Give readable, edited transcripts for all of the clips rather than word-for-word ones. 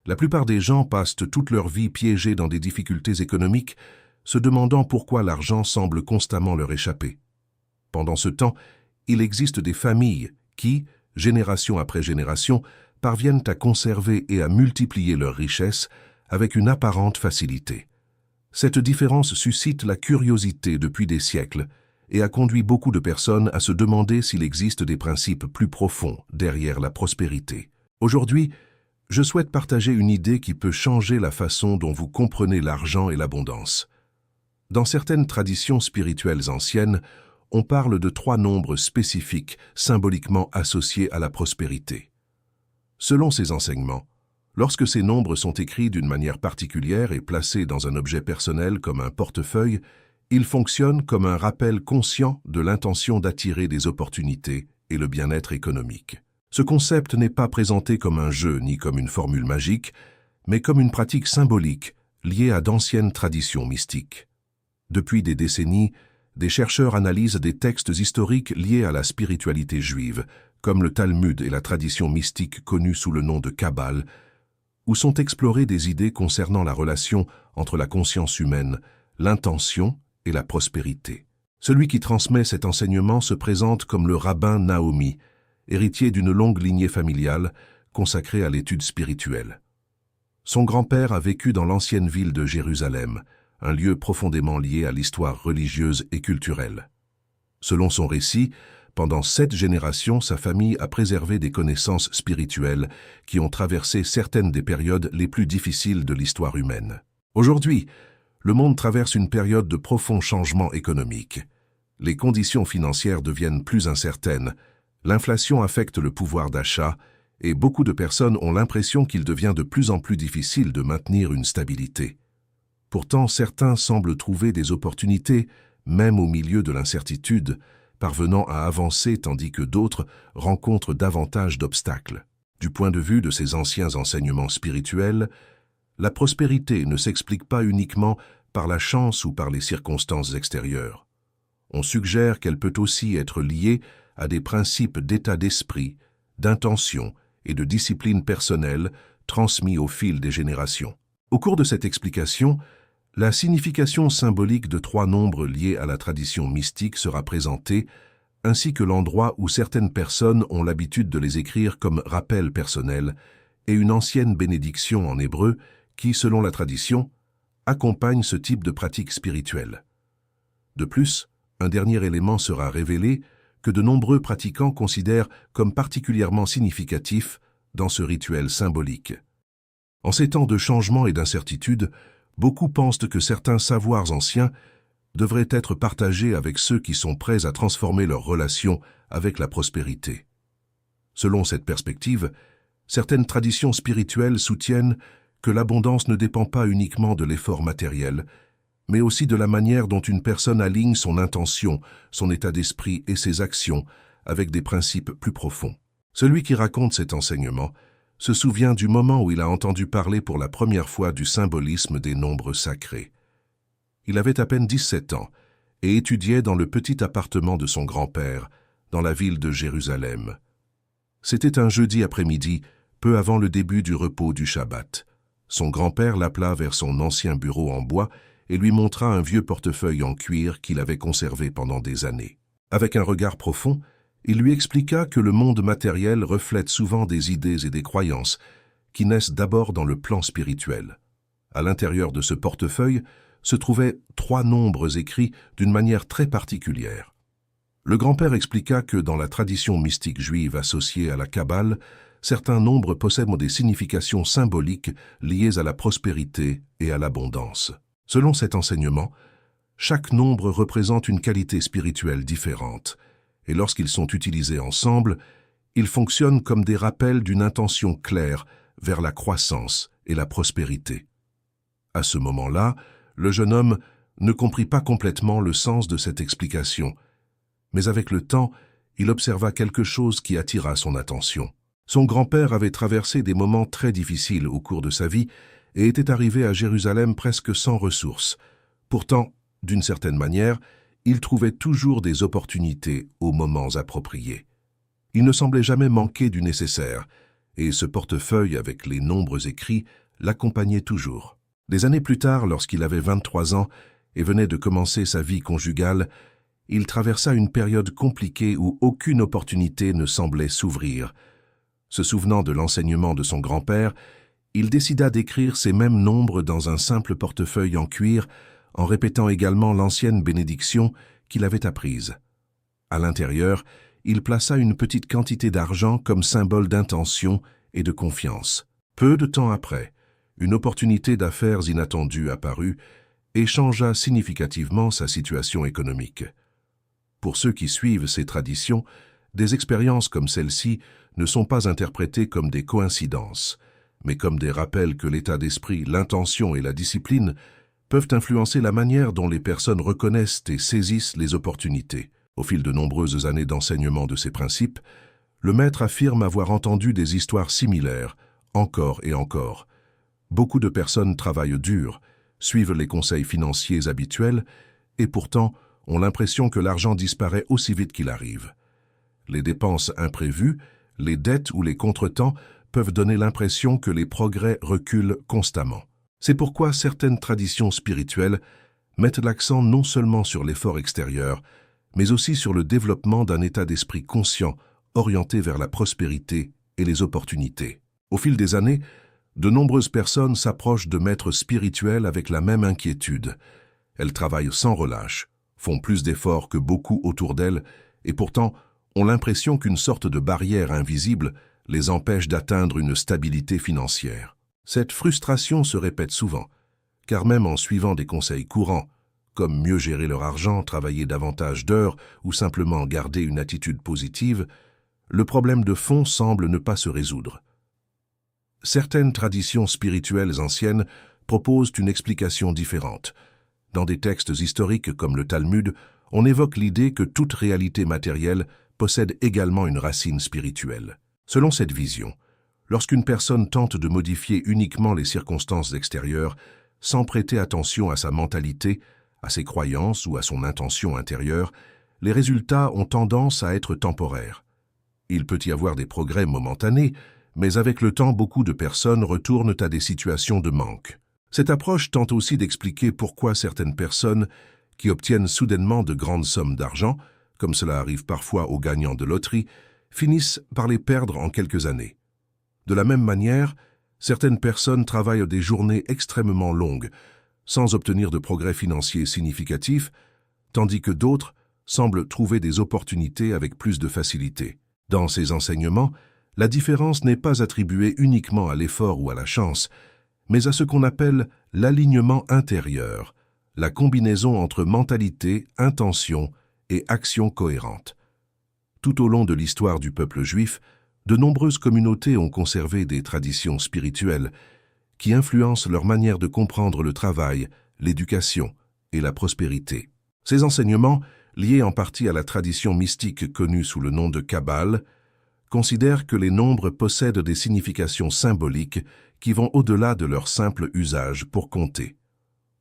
La plupart des gens passent toute leur vie piégés dans des difficultés économiques, se demandant pourquoi l'argent semble constamment leur échapper. Pendant ce temps, il existe des familles qui, génération après génération, parviennent à conserver et à multiplier leurs richesses avec une apparente facilité. Cette différence suscite la curiosité depuis des siècles et a conduit beaucoup de personnes à se demander s'il existe des principes plus profonds derrière la prospérité. Aujourd'hui, je souhaite partager une idée qui peut changer la façon dont vous comprenez l'argent et l'abondance. Dans certaines traditions spirituelles anciennes, on parle de 3 nombres spécifiques symboliquement associés à la prospérité. Selon ces enseignements, lorsque ces nombres sont écrits d'une manière particulière et placés dans un objet personnel comme un portefeuille, ils fonctionnent comme un rappel conscient de l'intention d'attirer des opportunités et le bien-être économique. Ce concept n'est pas présenté comme un jeu ni comme une formule magique, mais comme une pratique symbolique liée à d'anciennes traditions mystiques. Depuis des décennies, des chercheurs analysent des textes historiques liés à la spiritualité juive, comme le Talmud et la tradition mystique connue sous le nom de Kabbale, où sont explorées des idées concernant la relation entre la conscience humaine, l'intention et la prospérité. Celui qui transmet cet enseignement se présente comme le rabbin Naomi, héritier d'une longue lignée familiale consacrée à l'étude spirituelle. Son grand-père a vécu dans l'ancienne ville de Jérusalem, un lieu profondément lié à l'histoire religieuse et culturelle. Selon son récit, pendant 7 générations, sa famille a préservé des connaissances spirituelles qui ont traversé certaines des périodes les plus difficiles de l'histoire humaine. Aujourd'hui, le monde traverse une période de profonds changements économiques. Les conditions financières deviennent plus incertaines, l'inflation affecte le pouvoir d'achat et beaucoup de personnes ont l'impression qu'il devient de plus en plus difficile de maintenir une stabilité. Pourtant, certains semblent trouver des opportunités, même au milieu de l'incertitude, parvenant à avancer tandis que d'autres rencontrent davantage d'obstacles. Du point de vue de ces anciens enseignements spirituels, la prospérité ne s'explique pas uniquement par la chance ou par les circonstances extérieures. On suggère qu'elle peut aussi être liée à des principes d'état d'esprit, d'intention et de discipline personnelle transmis au fil des générations. Au cours de cette explication, la signification symbolique de 3 nombres liés à la tradition mystique sera présentée, ainsi que l'endroit où certaines personnes ont l'habitude de les écrire comme rappel personnel et une ancienne bénédiction en hébreu qui, selon la tradition, accompagne ce type de pratique spirituelle. De plus, un dernier élément sera révélé que de nombreux pratiquants considèrent comme particulièrement significatif dans ce rituel symbolique. En ces temps de changement et d'incertitude, beaucoup pensent que certains savoirs anciens devraient être partagés avec ceux qui sont prêts à transformer leur relation avec la prospérité. Selon cette perspective, certaines traditions spirituelles soutiennent que l'abondance ne dépend pas uniquement de l'effort matériel, mais aussi de la manière dont une personne aligne son intention, son état d'esprit et ses actions avec des principes plus profonds. Celui qui raconte cet enseignement se souvient du moment où il a entendu parler pour la première fois du symbolisme des nombres sacrés. Il avait à peine 17 ans et étudiait dans le petit appartement de son grand-père, dans la ville de Jérusalem. C'était un jeudi après-midi, peu avant le début du repos du Shabbat. Son grand-père l'appela vers son ancien bureau en bois et lui montra un vieux portefeuille en cuir qu'il avait conservé pendant des années. Avec un regard profond, il lui expliqua que le monde matériel reflète souvent des idées et des croyances qui naissent d'abord dans le plan spirituel. À l'intérieur de ce portefeuille se trouvaient 3 nombres écrits d'une manière très particulière. Le grand-père expliqua que dans la tradition mystique juive associée à la Kabbale, certains nombres possèdent des significations symboliques liées à la prospérité et à l'abondance. Selon cet enseignement, chaque nombre représente une qualité spirituelle différente, et lorsqu'ils sont utilisés ensemble, ils fonctionnent comme des rappels d'une intention claire vers la croissance et la prospérité. À ce moment-là, le jeune homme ne comprit pas complètement le sens de cette explication, mais avec le temps, il observa quelque chose qui attira son attention. Son grand-père avait traversé des moments très difficiles au cours de sa vie et était arrivé à Jérusalem presque sans ressources. Pourtant, d'une certaine manière, il trouvait toujours des opportunités aux moments appropriés. Il ne semblait jamais manquer du nécessaire, et ce portefeuille avec les nombres écrits l'accompagnait toujours. Des années plus tard, lorsqu'il avait 23 ans et venait de commencer sa vie conjugale, il traversa une période compliquée où aucune opportunité ne semblait s'ouvrir. Se souvenant de l'enseignement de son grand-père, il décida d'écrire ces mêmes nombres dans un simple portefeuille en cuir, en répétant également l'ancienne bénédiction qu'il avait apprise. À l'intérieur, il plaça une petite quantité d'argent comme symbole d'intention et de confiance. Peu de temps après, une opportunité d'affaires inattendue apparut et changea significativement sa situation économique. Pour ceux qui suivent ces traditions, des expériences comme celle-ci ne sont pas interprétées comme des coïncidences, mais comme des rappels que l'état d'esprit, l'intention et la discipline peuvent influencer la manière dont les personnes reconnaissent et saisissent les opportunités. Au fil de nombreuses années d'enseignement de ces principes, le maître affirme avoir entendu des histoires similaires, encore et encore. Beaucoup de personnes travaillent dur, suivent les conseils financiers habituels et pourtant ont l'impression que l'argent disparaît aussi vite qu'il arrive. Les dépenses imprévues, les dettes ou les contretemps peuvent donner l'impression que les progrès reculent constamment. C'est pourquoi certaines traditions spirituelles mettent l'accent non seulement sur l'effort extérieur, mais aussi sur le développement d'un état d'esprit conscient, orienté vers la prospérité et les opportunités. Au fil des années, de nombreuses personnes s'approchent de maîtres spirituels avec la même inquiétude. Elles travaillent sans relâche, font plus d'efforts que beaucoup autour d'elles et pourtant ont l'impression qu'une sorte de barrière invisible les empêche d'atteindre une stabilité financière. Cette frustration se répète souvent, car même en suivant des conseils courants, comme mieux gérer leur argent, travailler davantage d'heures ou simplement garder une attitude positive, le problème de fond semble ne pas se résoudre. Certaines traditions spirituelles anciennes proposent une explication différente. Dans des textes historiques comme le Talmud, on évoque l'idée que toute réalité matérielle possède également une racine spirituelle. Selon cette vision, lorsqu'une personne tente de modifier uniquement les circonstances extérieures, sans prêter attention à sa mentalité, à ses croyances ou à son intention intérieure, les résultats ont tendance à être temporaires. Il peut y avoir des progrès momentanés, mais avec le temps, beaucoup de personnes retournent à des situations de manque. Cette approche tente aussi d'expliquer pourquoi certaines personnes qui obtiennent soudainement de grandes sommes d'argent, comme cela arrive parfois aux gagnants de loterie, finissent par les perdre en quelques années. De la même manière, certaines personnes travaillent des journées extrêmement longues, sans obtenir de progrès financiers significatifs, tandis que d'autres semblent trouver des opportunités avec plus de facilité. Dans ces enseignements, la différence n'est pas attribuée uniquement à l'effort ou à la chance, mais à ce qu'on appelle l'alignement intérieur, la combinaison entre mentalité, intention et action cohérente. Tout au long de l'histoire du peuple juif, de nombreuses communautés ont conservé des traditions spirituelles qui influencent leur manière de comprendre le travail, l'éducation et la prospérité. Ces enseignements, liés en partie à la tradition mystique connue sous le nom de Kabbale, considèrent que les nombres possèdent des significations symboliques qui vont au-delà de leur simple usage pour compter.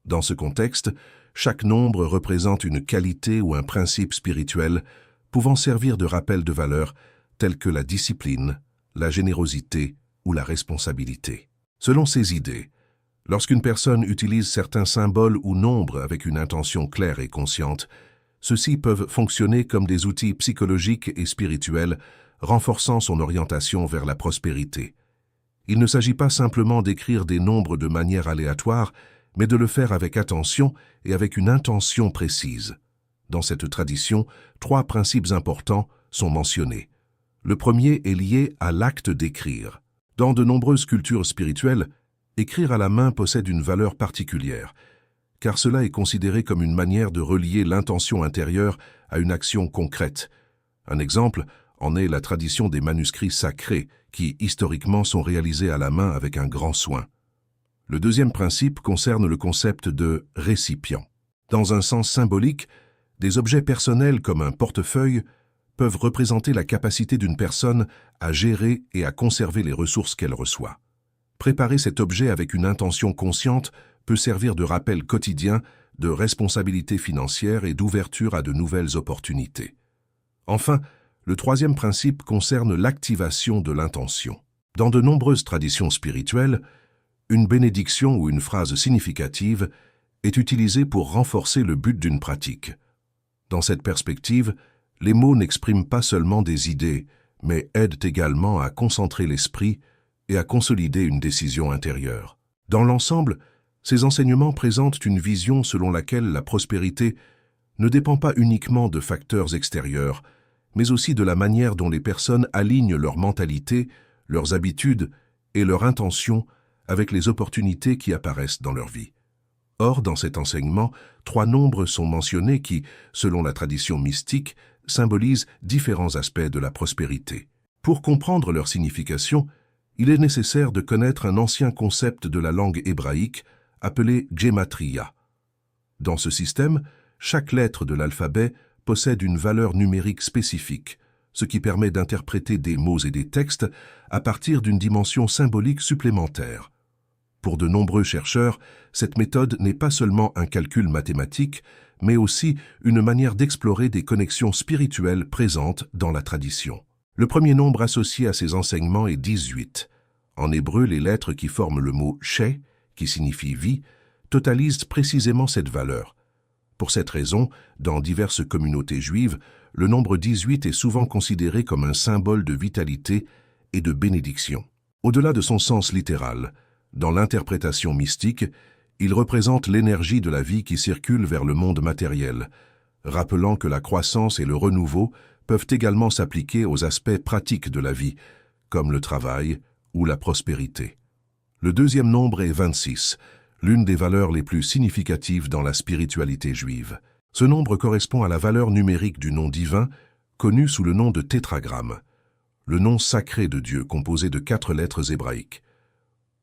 Dans ce contexte, chaque nombre représente une qualité ou un principe spirituel pouvant servir de rappel de valeurs telles que la discipline, la générosité ou la responsabilité. Selon ces idées, lorsqu'une personne utilise certains symboles ou nombres avec une intention claire et consciente, ceux-ci peuvent fonctionner comme des outils psychologiques et spirituels renforçant son orientation vers la prospérité. Il ne s'agit pas simplement d'écrire des nombres de manière aléatoire, mais de le faire avec attention et avec une intention précise. Dans cette tradition, 3 principes importants sont mentionnés. Le premier est lié à l'acte d'écrire. Dans de nombreuses cultures spirituelles, écrire à la main possède une valeur particulière, car cela est considéré comme une manière de relier l'intention intérieure à une action concrète. Un exemple en est la tradition des manuscrits sacrés, qui historiquement sont réalisés à la main avec un grand soin. Le deuxième principe concerne le concept de récipient. Dans un sens symbolique, des objets personnels comme un portefeuille peuvent représenter la capacité d'une personne à gérer et à conserver les ressources qu'elle reçoit. Préparer cet objet avec une intention consciente peut servir de rappel quotidien de responsabilité financière et d'ouverture à de nouvelles opportunités. Enfin, le troisième principe concerne l'activation de l'intention. Dans de nombreuses traditions spirituelles, une bénédiction ou une phrase significative est utilisée pour renforcer le but d'une pratique. Dans cette perspective, les mots n'expriment pas seulement des idées, mais aident également à concentrer l'esprit et à consolider une décision intérieure. Dans l'ensemble, ces enseignements présentent une vision selon laquelle la prospérité ne dépend pas uniquement de facteurs extérieurs, mais aussi de la manière dont les personnes alignent leur mentalité, leurs habitudes et leurs intentions avec les opportunités qui apparaissent dans leur vie. Or, dans cet enseignement, 3 nombres sont mentionnés qui, selon la tradition mystique, symbolisent différents aspects de la prospérité. Pour comprendre leur signification, il est nécessaire de connaître un ancien concept de la langue hébraïque appelé Gematria. Dans ce système, chaque lettre de l'alphabet possède une valeur numérique spécifique, ce qui permet d'interpréter des mots et des textes à partir d'une dimension symbolique supplémentaire. Pour de nombreux chercheurs, cette méthode n'est pas seulement un calcul mathématique, mais aussi une manière d'explorer des connexions spirituelles présentes dans la tradition. Le premier nombre associé à ces enseignements est 18. En hébreu, les lettres qui forment le mot « shé », qui signifie « vie », totalisent précisément cette valeur. Pour cette raison, dans diverses communautés juives, le nombre 18 est souvent considéré comme un symbole de vitalité et de bénédiction. Au-delà de son sens littéral, dans l'interprétation mystique, il représente l'énergie de la vie qui circule vers le monde matériel, rappelant que la croissance et le renouveau peuvent également s'appliquer aux aspects pratiques de la vie, comme le travail ou la prospérité. Le deuxième nombre est 26, l'une des valeurs les plus significatives dans la spiritualité juive. Ce nombre correspond à la valeur numérique du nom divin, connu sous le nom de tétragramme, le nom sacré de Dieu composé de 4 lettres hébraïques.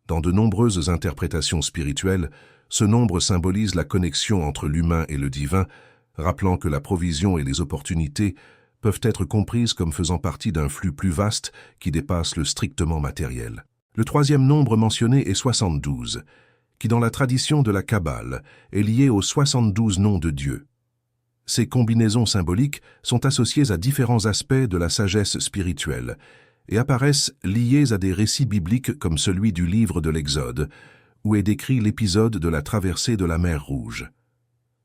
Dans de nombreuses interprétations spirituelles, ce nombre symbolise la connexion entre l'humain et le divin, rappelant que la provision et les opportunités peuvent être comprises comme faisant partie d'un flux plus vaste qui dépasse le strictement matériel. Le troisième nombre mentionné est 72, qui dans la tradition de la Kabbale est lié aux 72 noms de Dieu. Ces combinaisons symboliques sont associées à différents aspects de la sagesse spirituelle et apparaissent liées à des récits bibliques comme celui du livre de l'Exode, où est décrit l'épisode de la traversée de la mer Rouge.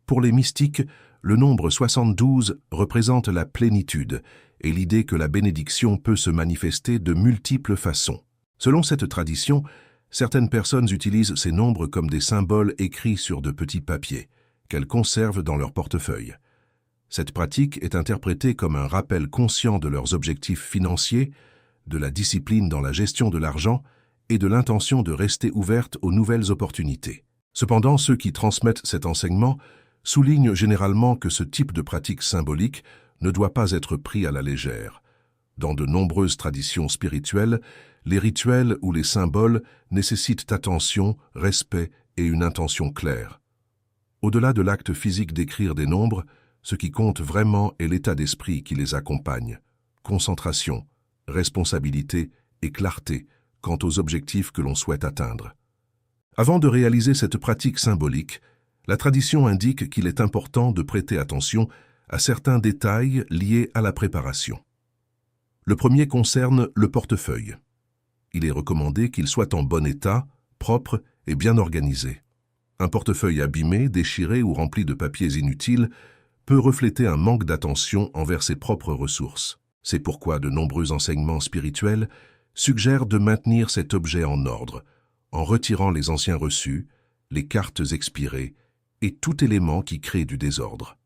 Pour les mystiques, le nombre 72 représente la plénitude et l'idée que la bénédiction peut se manifester de multiples façons. Selon cette tradition, certaines personnes utilisent ces nombres comme des symboles écrits sur de petits papiers, qu'elles conservent dans leur portefeuille. Cette pratique est interprétée comme un rappel conscient de leurs objectifs financiers, de la discipline dans la gestion de l'argent et de l'intention de rester ouverte aux nouvelles opportunités. Cependant, ceux qui transmettent cet enseignement soulignent généralement que ce type de pratique symbolique ne doit pas être pris à la légère. Dans de nombreuses traditions spirituelles, les rituels ou les symboles nécessitent attention, respect et une intention claire. Au-delà de l'acte physique d'écrire des nombres, ce qui compte vraiment est l'état d'esprit qui les accompagne. Concentration, responsabilité et clarté quant aux objectifs que l'on souhaite atteindre. Avant de réaliser cette pratique symbolique, la tradition indique qu'il est important de prêter attention à certains détails liés à la préparation. Le premier concerne le portefeuille. Il est recommandé qu'il soit en bon état, propre et bien organisé. Un portefeuille abîmé, déchiré ou rempli de papiers inutiles peut refléter un manque d'attention envers ses propres ressources. C'est pourquoi de nombreux enseignements spirituels suggèrent de maintenir cet objet en ordre, en retirant les anciens reçus, les cartes expirées et tout élément qui crée du désordre.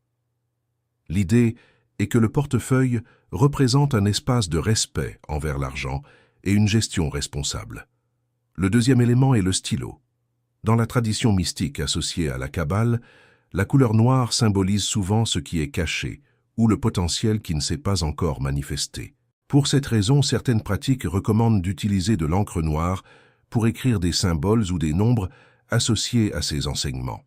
L'idée est que le portefeuille représente un espace de respect envers l'argent et une gestion responsable. Le deuxième élément est le stylo. Dans la tradition mystique associée à la Kabbale, la couleur noire symbolise souvent ce qui est caché ou le potentiel qui ne s'est pas encore manifesté. Pour cette raison, certaines pratiques recommandent d'utiliser de l'encre noire pour écrire des symboles ou des nombres associés à ces enseignements.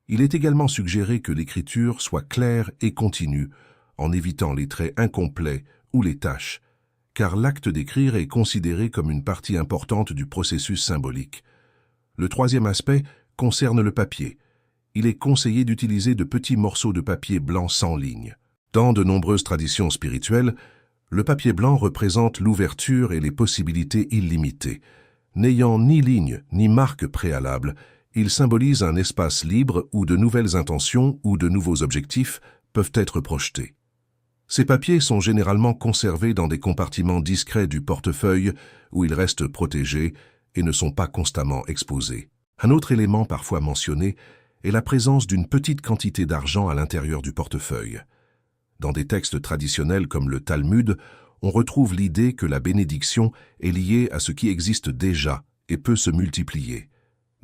Il est également suggéré que l'écriture soit claire et continue, en évitant les traits incomplets ou les taches, car l'acte d'écrire est considéré comme une partie importante du processus symbolique. Le troisième aspect concerne le papier. Il est conseillé d'utiliser de petits morceaux de papier blanc sans ligne. Dans de nombreuses traditions spirituelles, Le papier blanc représente l'ouverture et les possibilités illimitées. N'ayant ni ligne ni marque préalable, il symbolise un espace libre où de nouvelles intentions ou de nouveaux objectifs peuvent être projetés. Ces papiers sont généralement conservés dans des compartiments discrets du portefeuille où ils restent protégés et ne sont pas constamment exposés. Un autre élément parfois mentionné est la présence d'une petite quantité d'argent à l'intérieur du portefeuille. Dans des textes traditionnels comme le Talmud, on retrouve l'idée que la bénédiction est liée à ce qui existe déjà et peut se multiplier.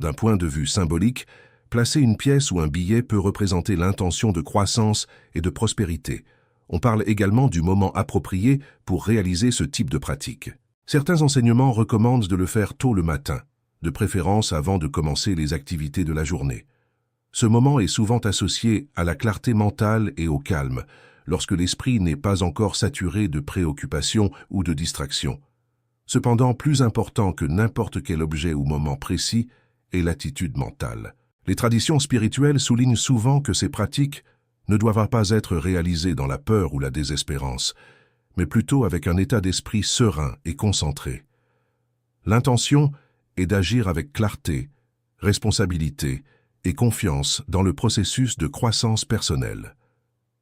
D'un point de vue symbolique, placer une pièce ou un billet peut représenter l'intention de croissance et de prospérité. On parle également du moment approprié pour réaliser ce type de pratique. Certains enseignements recommandent de le faire tôt le matin, de préférence avant de commencer les activités de la journée. Ce moment est souvent associé à la clarté mentale et au calme, lorsque l'esprit n'est pas encore saturé de préoccupations ou de distractions. Cependant, plus important que n'importe quel objet ou moment précis est l'attitude mentale. Les traditions spirituelles soulignent souvent que ces pratiques ne doivent pas être réalisées dans la peur ou la désespérance, mais plutôt avec un état d'esprit serein et concentré. L'intention est d'agir avec clarté, responsabilité et confiance dans le processus de croissance personnelle.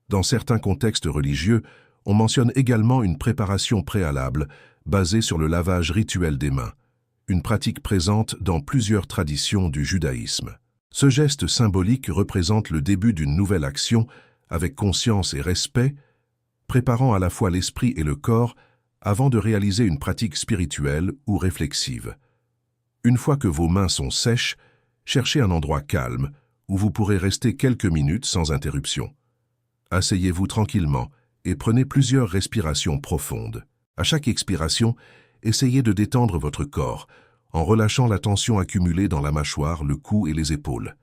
Dans certains contextes religieux, on mentionne également une préparation préalable basée sur le lavage rituel des mains, une pratique présente dans plusieurs traditions du judaïsme. Ce geste symbolique représente le début d'une nouvelle action avec conscience et respect, préparant à la fois l'esprit et le corps avant de réaliser une pratique spirituelle ou réflexive. Une fois que vos mains sont sèches, cherchez un endroit calme où vous pourrez rester quelques minutes sans interruption. Asseyez-vous tranquillement et prenez plusieurs respirations profondes. À chaque expiration, essayez de détendre votre corps en relâchant la tension accumulée dans la mâchoire, le cou et les épaules.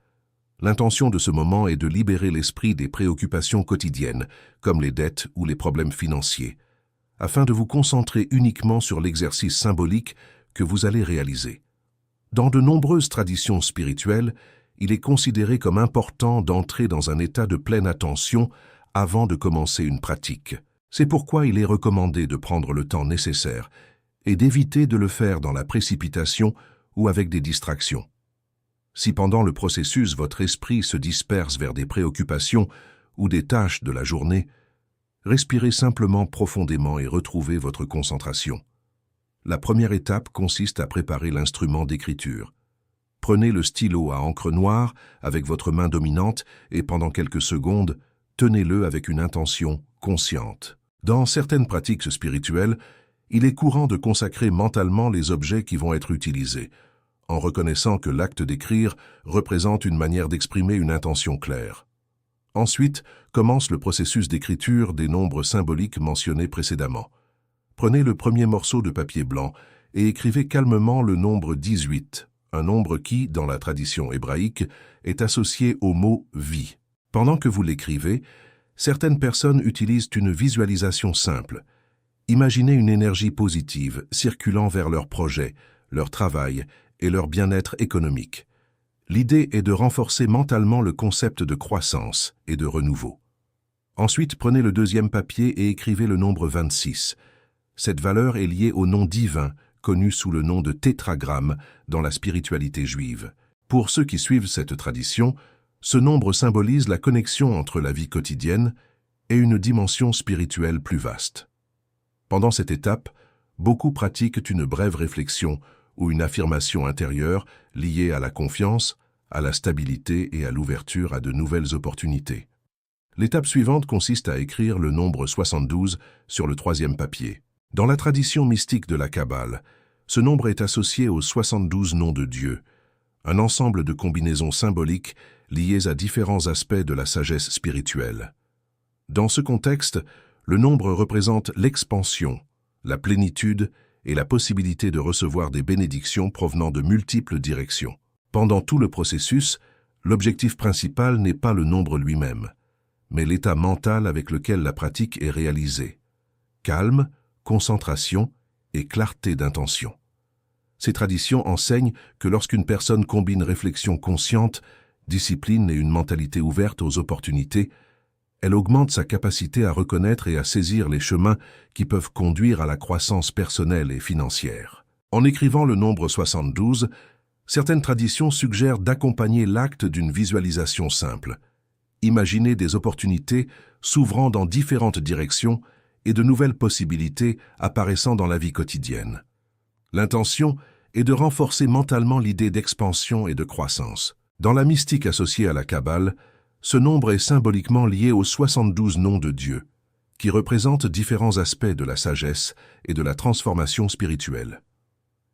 L'intention de ce moment est de libérer l'esprit des préoccupations quotidiennes, comme les dettes ou les problèmes financiers, afin de vous concentrer uniquement sur l'exercice symbolique que vous allez réaliser. Dans de nombreuses traditions spirituelles, il est considéré comme important d'entrer dans un état de pleine attention avant de commencer une pratique. C'est pourquoi il est recommandé de prendre le temps nécessaire et d'éviter de le faire dans la précipitation ou avec des distractions. Si pendant le processus votre esprit se disperse vers des préoccupations ou des tâches de la journée, respirez simplement profondément et retrouvez votre concentration. La première étape consiste à préparer l'instrument d'écriture. Prenez le stylo à encre noire avec votre main dominante et pendant quelques secondes, tenez-le avec une intention consciente. Dans certaines pratiques spirituelles, il est courant de consacrer mentalement les objets qui vont être utilisés, en reconnaissant que l'acte d'écrire représente une manière d'exprimer une intention claire. Ensuite, commence le processus d'écriture des nombres symboliques mentionnés précédemment. Prenez le premier morceau de papier blanc et écrivez calmement le nombre 18, un nombre qui, dans la tradition hébraïque, est associé au mot « vie ». Pendant que vous l'écrivez, certaines personnes utilisent une visualisation simple. Imaginez une énergie positive circulant vers leur projet, leur travail et leur bien-être économique. L'idée est de renforcer mentalement le concept de croissance et de renouveau. Ensuite, prenez le deuxième papier et écrivez le nombre 26. Cette valeur est liée au nom divin, connu sous le nom de tétragramme dans la spiritualité juive. Pour ceux qui suivent cette tradition, ce nombre symbolise la connexion entre la vie quotidienne et une dimension spirituelle plus vaste. Pendant cette étape, beaucoup pratiquent une brève réflexion ou une affirmation intérieure liée à la confiance, à la stabilité et à l'ouverture à de nouvelles opportunités. L'étape suivante consiste à écrire le nombre 72 sur le troisième papier. Dans la tradition mystique de la Kabbale, ce nombre est associé aux 72 noms de Dieu, un ensemble de combinaisons symboliques liées à différents aspects de la sagesse spirituelle. Dans ce contexte, le nombre représente l'expansion, la plénitude et la possibilité de recevoir des bénédictions provenant de multiples directions. Pendant tout le processus, l'objectif principal n'est pas le nombre lui-même, mais l'état mental avec lequel la pratique est réalisée. Calme, concentration et clarté d'intention. Ces traditions enseignent que lorsqu'une personne combine réflexion consciente, discipline et une mentalité ouverte aux opportunités, Elle augmente sa capacité à reconnaître et à saisir les chemins qui peuvent conduire à la croissance personnelle et financière. En écrivant le nombre 72, certaines traditions suggèrent d'accompagner l'acte d'une visualisation simple. Imaginer des opportunités s'ouvrant dans différentes directions et de nouvelles possibilités apparaissant dans la vie quotidienne. L'intention est de renforcer mentalement l'idée d'expansion et de croissance. Dans la mystique associée à la Kabbale, ce nombre est symboliquement lié aux 72 noms de Dieu, qui représentent différents aspects de la sagesse et de la transformation spirituelle.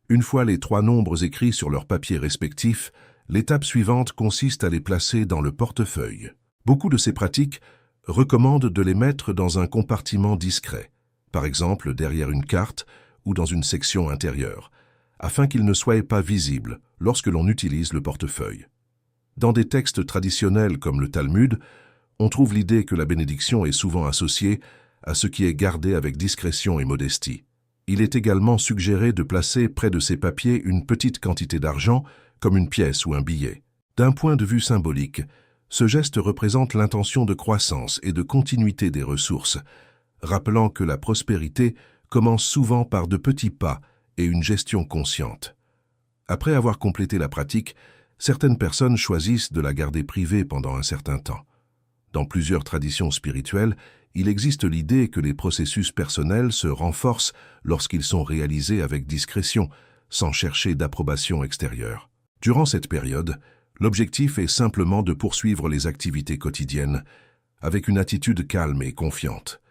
Une fois les 3 nombres écrits sur leurs papiers respectifs, l'étape suivante consiste à les placer dans le portefeuille. Beaucoup de ces pratiques recommandent de les mettre dans un compartiment discret, par exemple derrière une carte ou dans une section intérieure, afin qu'ils ne soient pas visibles lorsque l'on utilise le portefeuille. Dans des textes traditionnels comme le Talmud, on trouve l'idée que la bénédiction est souvent associée à ce qui est gardé avec discrétion et modestie. Il est également suggéré de placer près de ces papiers une petite quantité d'argent, comme une pièce ou un billet. D'un point de vue symbolique, ce geste représente l'intention de croissance et de continuité des ressources, rappelant que la prospérité commence souvent par de petits pas et une gestion consciente. Après avoir complété la pratique, certaines personnes choisissent de la garder privée pendant un certain temps. Dans plusieurs traditions spirituelles, il existe l'idée que les processus personnels se renforcent lorsqu'ils sont réalisés avec discrétion, sans chercher d'approbation extérieure. Durant cette période, l'objectif est simplement de poursuivre les activités quotidiennes avec une attitude calme et confiante.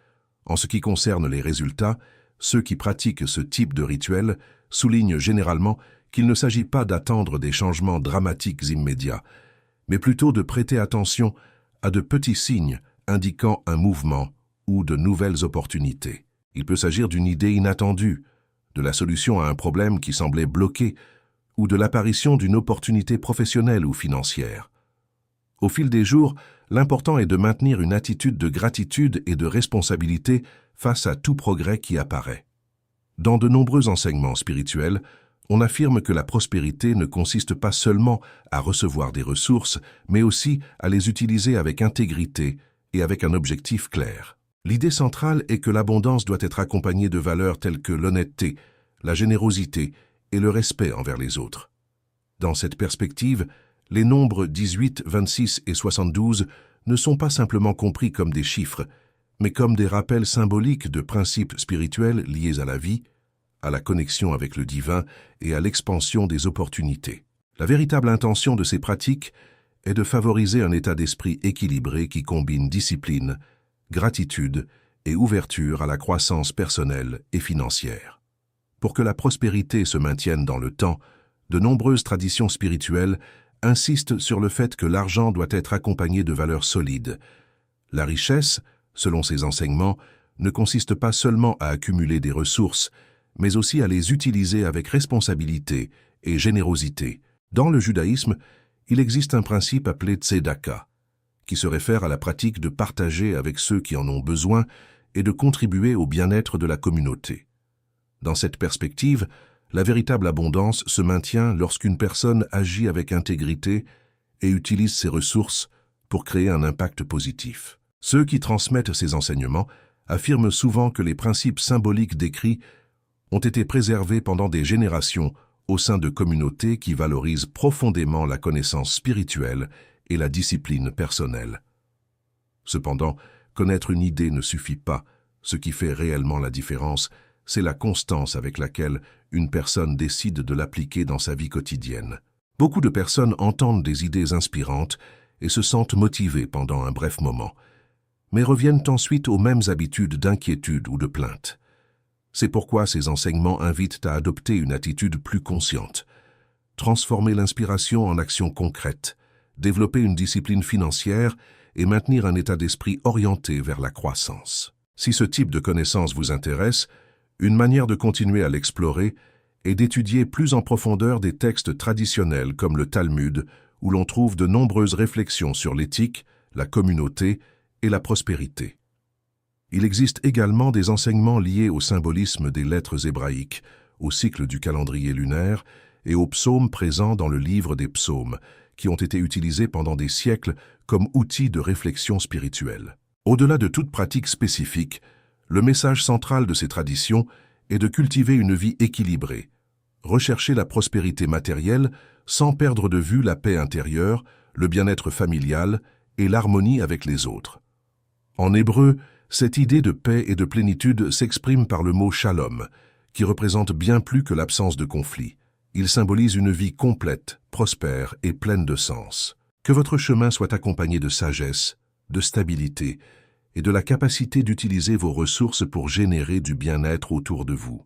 En ce qui concerne les résultats, ceux qui pratiquent ce type de rituel soulignent généralement qu'il ne s'agit pas d'attendre des changements dramatiques immédiats, mais plutôt de prêter attention à de petits signes indiquant un mouvement ou de nouvelles opportunités. Il peut s'agir d'une idée inattendue, de la solution à un problème qui semblait bloqué, ou de l'apparition d'une opportunité professionnelle ou financière. Au fil des jours, l'important est de maintenir une attitude de gratitude et de responsabilité face à tout progrès qui apparaît. Dans de nombreux enseignements spirituels, on affirme que la prospérité ne consiste pas seulement à recevoir des ressources, mais aussi à les utiliser avec intégrité et avec un objectif clair. L'idée centrale est que l'abondance doit être accompagnée de valeurs telles que l'honnêteté, la générosité et le respect envers les autres. Dans cette perspective, les nombres 18, 26 et 72 ne sont pas simplement compris comme des chiffres, mais comme des rappels symboliques de principes spirituels liés à la vie, à la connexion avec le divin et à l'expansion des opportunités. La véritable intention de ces pratiques est de favoriser un état d'esprit équilibré qui combine discipline, gratitude et ouverture à la croissance personnelle et financière. Pour que la prospérité se maintienne dans le temps, de nombreuses traditions spirituelles insistent sur le fait que l'argent doit être accompagné de valeurs solides. La richesse, selon ces enseignements, ne consiste pas seulement à accumuler des ressources, mais aussi à les utiliser avec responsabilité et générosité. Dans le judaïsme, il existe un principe appelé tzedaka, qui se réfère à la pratique de partager avec ceux qui en ont besoin et de contribuer au bien-être de la communauté. Dans cette perspective, la véritable abondance se maintient lorsqu'une personne agit avec intégrité et utilise ses ressources pour créer un impact positif. Ceux qui transmettent ces enseignements affirment souvent que les principes symboliques décrits ont été préservés pendant des générations au sein de communautés qui valorisent profondément la connaissance spirituelle et la discipline personnelle. Cependant, connaître une idée ne suffit pas. Ce qui fait réellement la différence, c'est la constance avec laquelle une personne décide de l'appliquer dans sa vie quotidienne. Beaucoup de personnes entendent des idées inspirantes et se sentent motivées pendant un bref moment, mais reviennent ensuite aux mêmes habitudes d'inquiétude ou de plainte. C'est pourquoi ces enseignements invitent à adopter une attitude plus consciente, transformer l'inspiration en action concrète, développer une discipline financière et maintenir un état d'esprit orienté vers la croissance. Si ce type de connaissance vous intéresse, une manière de continuer à l'explorer est d'étudier plus en profondeur des textes traditionnels comme le Talmud, où l'on trouve de nombreuses réflexions sur l'éthique, la communauté et la prospérité. Il existe également des enseignements liés au symbolisme des lettres hébraïques, au cycle du calendrier lunaire et aux psaumes présents dans le livre des psaumes, qui ont été utilisés pendant des siècles comme outils de réflexion spirituelle. Au-delà de toute pratique spécifique, le message central de ces traditions est de cultiver une vie équilibrée, rechercher la prospérité matérielle sans perdre de vue la paix intérieure, le bien-être familial et l'harmonie avec les autres. En hébreu, cette idée de paix et de plénitude s'exprime par le mot shalom, qui représente bien plus que l'absence de conflit. Il symbolise une vie complète, prospère et pleine de sens. Que votre chemin soit accompagné de sagesse, de stabilité et de la capacité d'utiliser vos ressources pour générer du bien-être autour de vous.